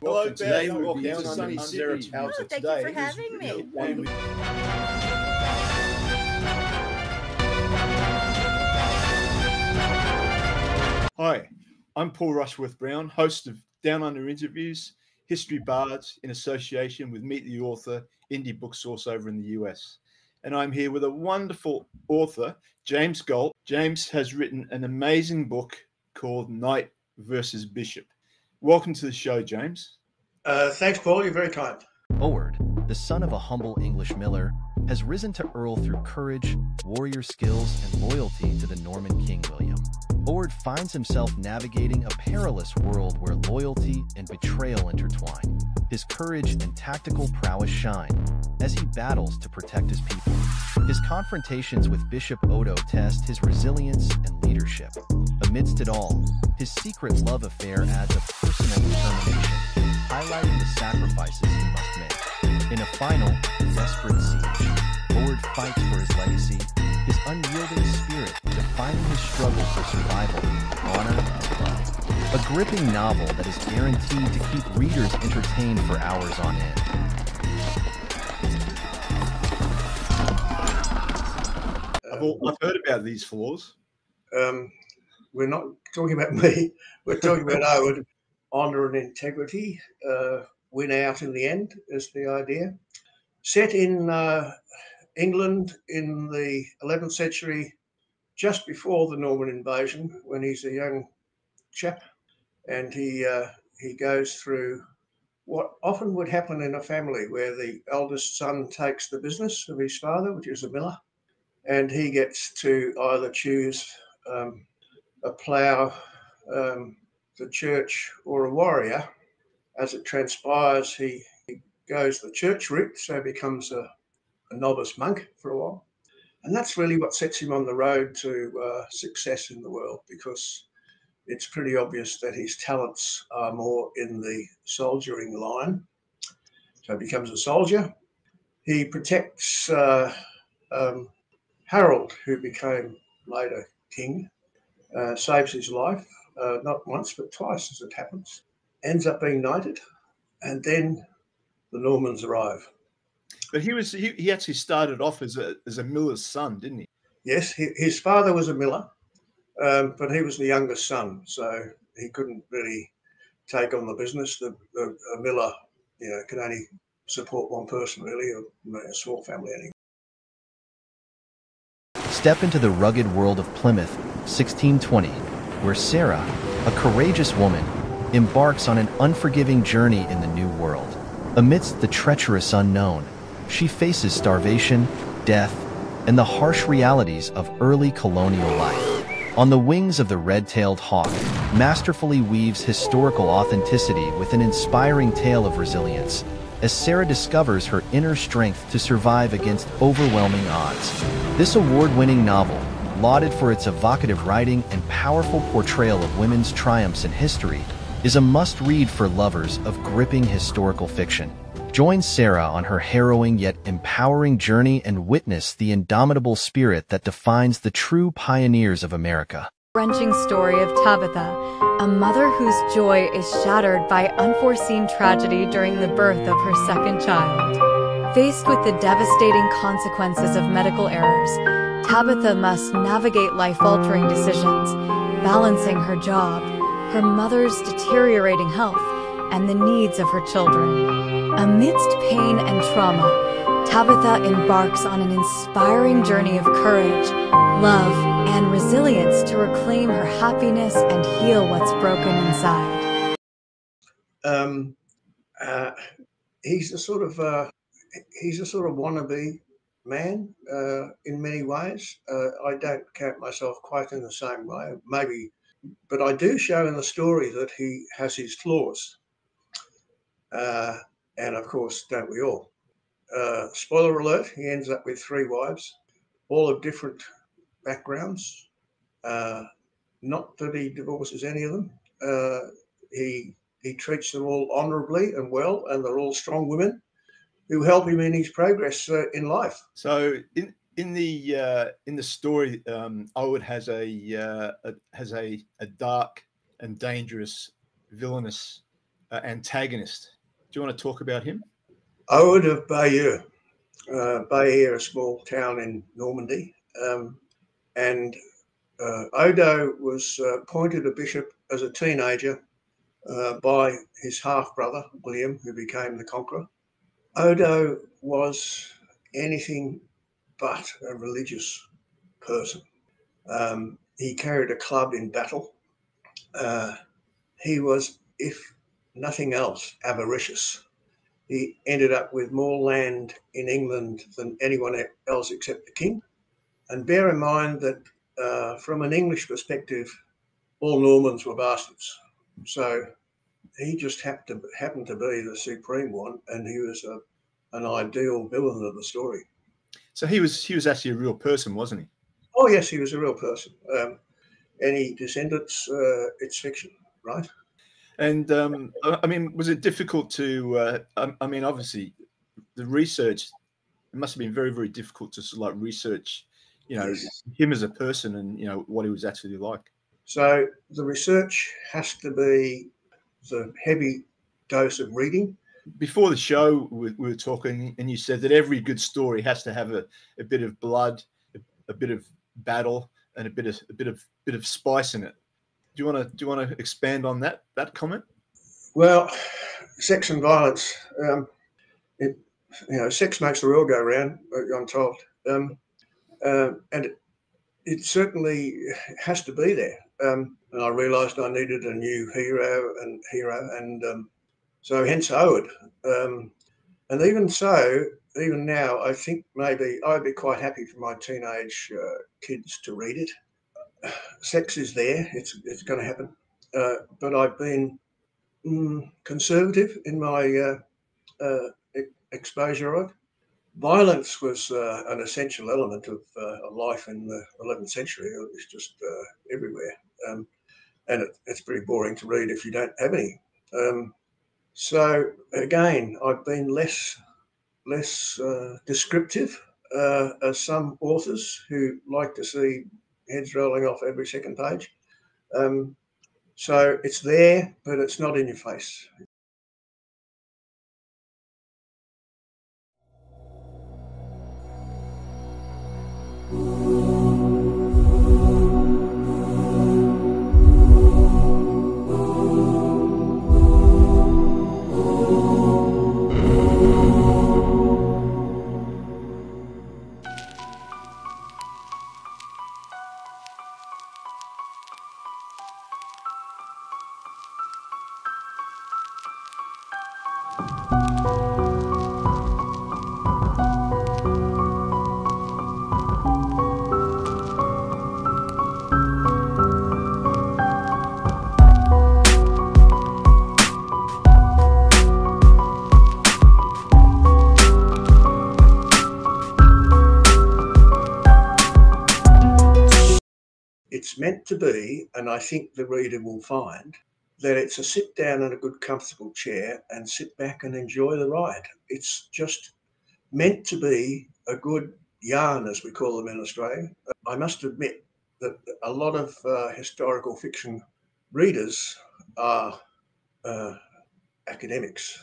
Hello, today we're walking down sunny Sarah Tower. Thank you for having me. Hi, I'm Paul Rushworth-Brown, host of Down Under Interviews, History Bards, in association with Meet the Author, indie book source over in the US. And I'm here with a wonderful author, James Gault. James has written an amazing book called Knight versus Bishop. Welcome to the show, James. Thanks, Paul. You're very kind. Owerd, the son of a humble English miller, has risen to Earl through courage, warrior skills, and loyalty to the Norman King William. Owerd finds himself navigating a perilous world where loyalty and betrayal intertwine. His courage and tactical prowess shine as he battles to protect his people. His confrontations with Bishop Odo test his resilience and leadership. Amidst it all, his secret love affair adds a personal determination, highlighting the sacrifices he must make. In a final, desperate siege, Owerd fights for his legacy, his unyielding spirit defining his struggle for survival, honor, and love. A gripping novel that is guaranteed to keep readers entertained for hours on end. I've heard about these flaws. We're not talking about me. We're talking about Owerd. Honour and integrity win out in the end is the idea. Set in England in the 11th century, just before the Norman invasion, when he's a young chap, and he goes through what often would happen in a family where the eldest son takes the business of his father, which is a miller, and he gets to either choose a plough, the church, or a warrior. As it transpires, he goes the church route, so becomes a novice monk for a while. And that's really what sets him on the road to success in the world, because it's pretty obvious that his talents are more in the soldiering line. So he becomes a soldier. He protects Harold, who became later king, saves his life, not once but twice as it happens, ends up being knighted, and then the Normans arrive. But he actually started off as a miller's son, didn't he? Yes, his father was a miller, but he was the youngest son, so he couldn't really take on the business. A miller, could only support one person, really, or a small family anyway. Step into the rugged world of Plymouth, 1620, where Sarah, a courageous woman, embarks on an unforgiving journey in the New World. Amidst the treacherous unknown, she faces starvation, death, and the harsh realities of early colonial life. On the wings of the red-tailed hawk, masterfully weaves historical authenticity with an inspiring tale of resilience, as Sarah discovers her inner strength to survive against overwhelming odds. This award-winning novel, lauded for its evocative writing and powerful portrayal of women's triumphs in history, is a must-read for lovers of gripping historical fiction. Join Sarah on her harrowing yet empowering journey and witness the indomitable spirit that defines the true pioneers of America. Wrenching story of Tabitha, a mother whose joy is shattered by unforeseen tragedy during the birth of her second child. Faced with the devastating consequences of medical errors, Tabitha must navigate life-altering decisions, balancing her job, her mother's deteriorating health, and the needs of her children. Amidst pain and trauma, Tabitha embarks on an inspiring journey of courage, love, and resilience to reclaim her happiness and heal what's broken inside. He's a sort of wannabe man in many ways. I don't count myself quite in the same way, maybe, but I do show in the story that he has his flaws. And of course, don't we all? Spoiler alert, he ends up with 3 wives, all of different backgrounds. Not that he divorces any of them. He treats them all honourably and well, and they're all strong women who help him in his progress in life. So in the story, Owerd has a dark and dangerous, villainous antagonist. Do you want to talk about him? Owerd of Bayeux. Bayeux, a small town in Normandy, and Odo was appointed a bishop as a teenager by his half-brother, William, who became the conqueror. Odo was anything but a religious person. He carried a club in battle. He was, if nothing else, avaricious. He ended up with more land in England than anyone else except the king. And bear in mind that from an English perspective, all Normans were bastards. So he just happened to be the supreme one, and he was an ideal villain of the story. So he was actually a real person, wasn't he? Oh yes, he was a real person. Any descendants, it's fiction, right? And I mean, was it difficult to? I mean, obviously, the research, it must have been very, very difficult to sort of like research, yes, him as a person and what he was actually like. So the research has to be the heavy dose of reading. Before the show, we were talking, and you said that every good story has to have a bit of blood, a bit of battle, and a bit of spice in it. Do you want to expand on that comment? Well, sex and violence, sex makes the world go round, I'm told, and it certainly has to be there. And I realised I needed a new hero, and so hence Owerd. And even now, I think maybe I'd be quite happy for my teenage kids to read it. Sex is there; it's going to happen. But I've been conservative in my exposure of it. Violence was an essential element of life in the 11th century. It was just everywhere, and it's pretty boring to read if you don't have any. So again, I've been less descriptive as some authors who like to see heads rolling off every second page. So it's there, but it's not in your face. It's meant to be, and I think the reader will find, that it's a sit down in a good comfortable chair and sit back and enjoy the ride. It's just meant to be a good yarn, as we call them in Australia. I must admit that a lot of historical fiction readers are academics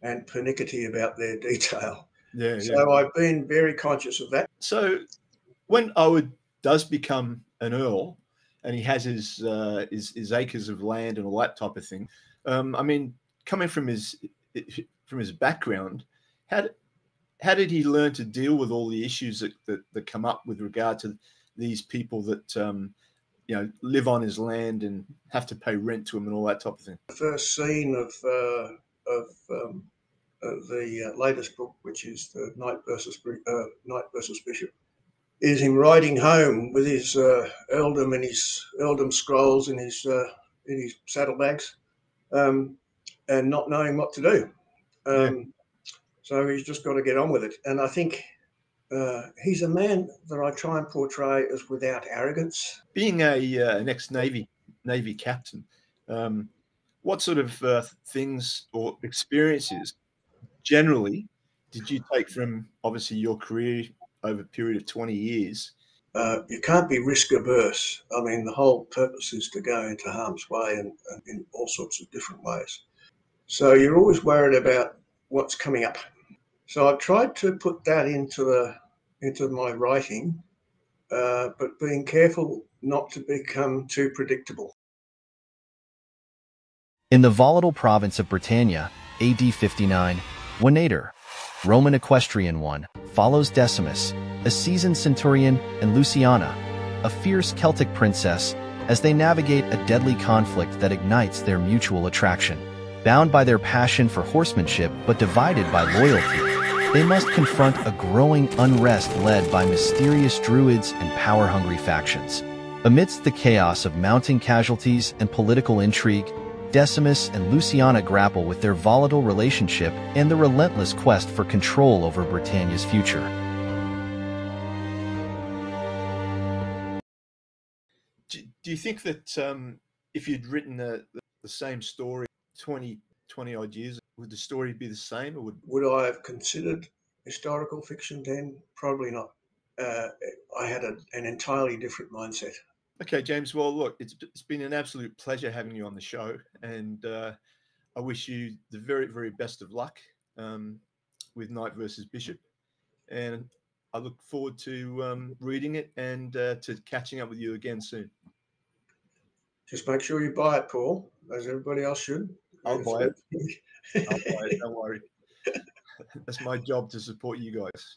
and pernickety about their detail. So I've been very conscious of that. So when Owerd does become an earl and he has his acres of land and all that type of thing, I mean, coming from his background, how did he learn to deal with all the issues that come up with regard to these people that live on his land and have to pay rent to him and all that type of thing? The first scene of the latest book, which is the Knight versus Bishop, is him riding home with his earldom and his earldom scrolls in his saddlebags, and not knowing what to do. So he's just got to get on with it. And I think he's a man that I try and portray as without arrogance. Being an ex-Navy captain, what sort of things or experiences generally did you take from obviously your career over a period of 20 years. You can't be risk averse. I mean, the whole purpose is to go into harm's way and in all sorts of different ways. So you're always worried about what's coming up. So I've tried to put that into my writing, but being careful not to become too predictable. In the volatile province of Britannia, AD 59, Venator, Roman equestrian one, follows Decimus, a seasoned centurion, and Luciana, a fierce Celtic princess, as they navigate a deadly conflict that ignites their mutual attraction. Bound by their passion for horsemanship but divided by loyalty, they must confront a growing unrest led by mysterious druids and power-hungry factions. Amidst the chaos of mounting casualties and political intrigue, Decimus and Luciana grapple with their volatile relationship and the relentless quest for control over Britannia's future. Do you think that if you'd written the same story 20 odd years, would the story be the same, or would I have considered historical fiction then? Probably not. I had an entirely different mindset. Okay, James. Well, look, it's been an absolute pleasure having you on the show, and I wish you the very, very best of luck with Knight versus Bishop, and I look forward to reading it and to catching up with you again soon. Just make sure you buy it, Paul, as everybody else should. I'll buy it. I'll buy it. Don't worry. That's my job, to support you guys.